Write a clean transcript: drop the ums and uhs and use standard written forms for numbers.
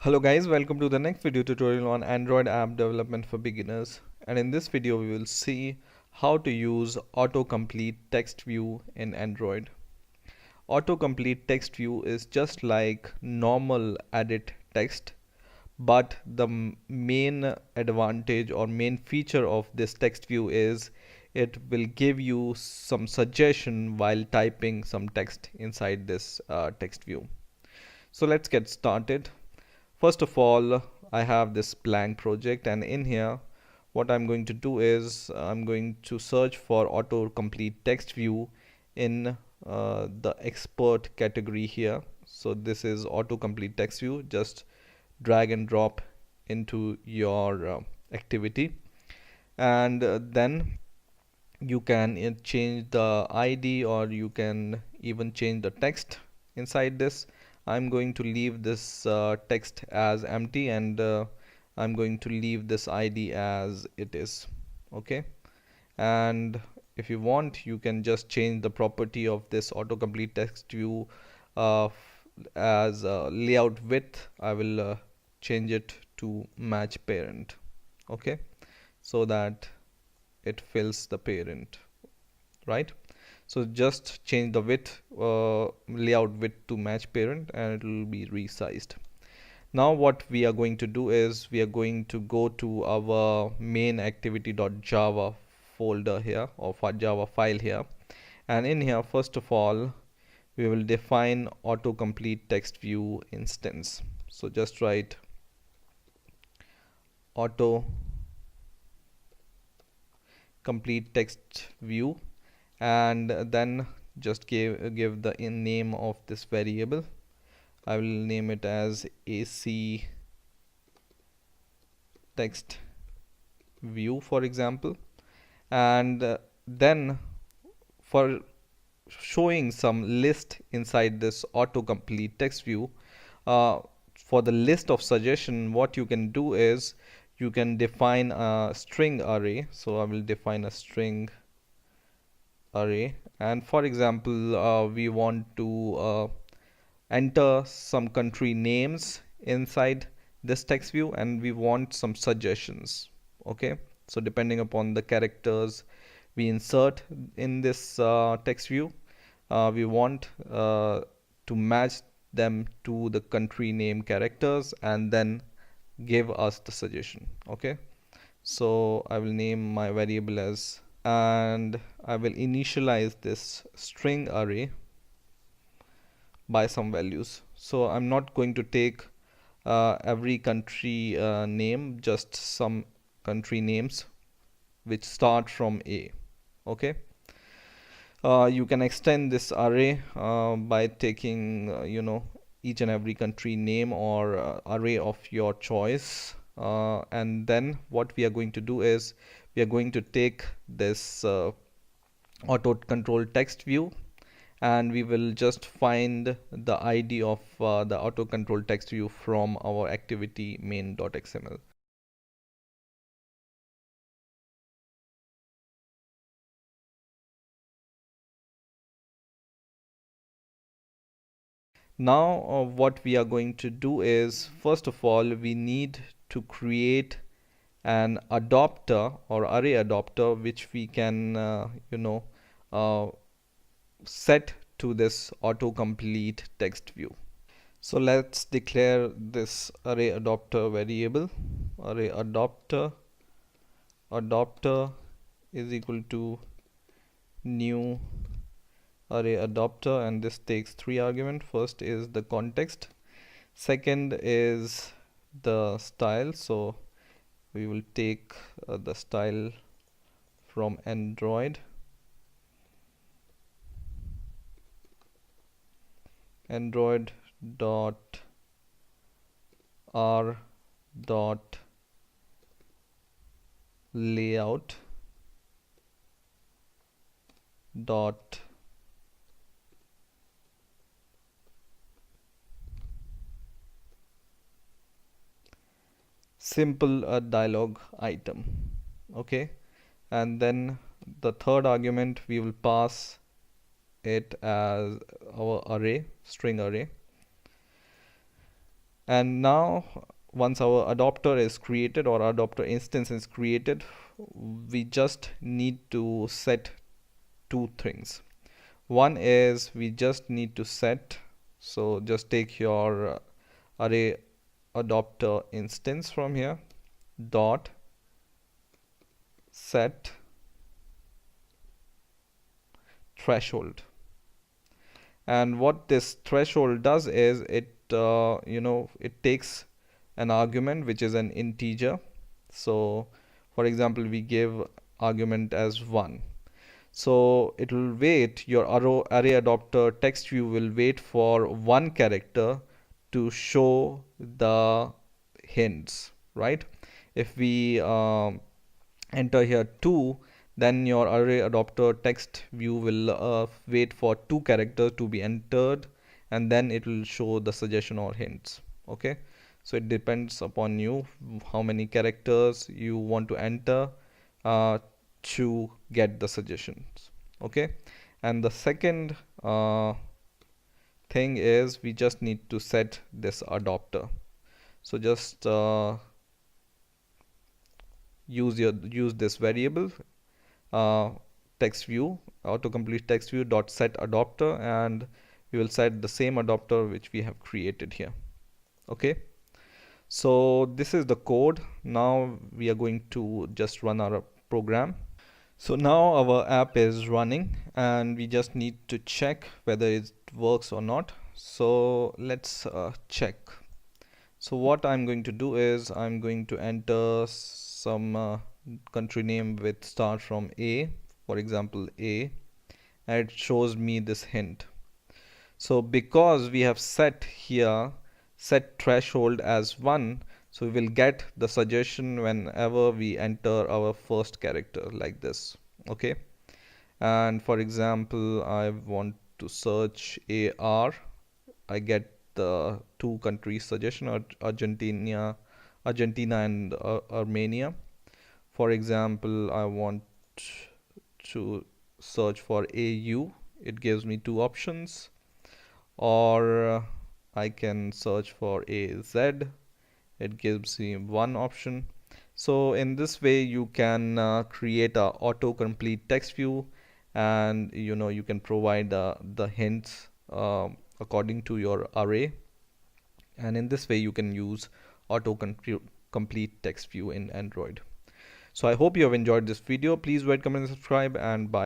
Hello guys, welcome to the next video tutorial on Android app development for beginners. And in this video we will see how to use autocomplete text view in Android. Autocomplete text view is just like normal edit text, but the main advantage or main feature of this text view is it will give you some suggestion while typing some text inside this text view. So let's get started. First of all, I have this blank project, and in here what I'm going to do is I'm going to search for autocomplete text view in the expert category here. So this is autocomplete text view. Just drag and drop into your activity, and then you can change the ID, or you can even change the text inside this. I'm going to leave this text as empty, and I'm going to leave this ID as it is. Okay, and if you want, you can just change the property of this autocomplete text view as layout width. I will change it to match parent. Okay, so that it fills the parent, right? So just change the width, layout width to match parent, and it will be resized. Now what we are going to do is we are going to go to our main activity.java folder here, or Java file here, and in here first of all we will define autocomplete text view instance. So just write auto complete text view, and then just give the name of this variable. I will name it as AC text view, for example, and then for showing some list inside this autocomplete text view, uh, for the list of suggestion, what you can do is you can define a string array. So I will define a string array, and for example we want to enter some country names inside this text view, and we want some suggestions. Okay, so depending upon the characters we insert in this text view, we want to match them to the country name characters and then give us the suggestion. Okay, so I will name my variable as, and I will initialize this string array by some values. So I'm not going to take every country name, just some country names which start from A. Okay, you can extend this array by taking each and every country name or array of your choice, and then what we are going to do is we are going to take this auto control text view, and we will just find the ID of the auto control text view from our activity main.xml. Now what we are going to do is, first of all, we need to create an adapter or array adapter which we can uh, set to this autocomplete text view. So let's declare this array adapter variable. Array adapter is equal to new array adapter, and this takes three arguments. First is the context, second is the style, so we will take the style from Android, dot r dot layout dot simple dialog item. Okay, and then the third argument we will pass it as our array, string array, And now once our adapter is created or adapter instance is created, we just need to set two things. One is we just need to set, so just take your array adapter instance from here, dot set threshold. And what this threshold does is it takes an argument which is an integer. So for example, we give argument as 1. So it will wait, your array adapter text view will wait for one character to show the hints, right? If we enter here 2, then your array adapter text view will wait for two characters to be entered, and then it will show the suggestion or hints. Okay, so it depends upon you how many characters you want to enter uh, to get the suggestions. Okay, and the second thing is we just need to set this adapter. So just use this variable text view, autocomplete text view dot set adapter, and we will set the same adapter which we have created here. Okay, so this is the code. Now we are going to just run our program. So now our app is running and we just need to check whether it works or not. So let's check. So what I'm going to do is I'm going to enter some country name with start from A, for example A, and it shows me this hint. So because we have set here set threshold as 1, so we will get the suggestion whenever we enter our first character like this. Okay, and for example, I want to search AR. I get the two countries suggestion, Argentina and Armenia. For example, I want to search for AU. It gives me two options, or I can search for AZ. It gives me one option. So in this way you can create a autocomplete text view, and you can provide the hints according to your array, and in this way you can use autocomplete text view in Android. So I hope you have enjoyed this video. Please rate, comment, and subscribe, and bye.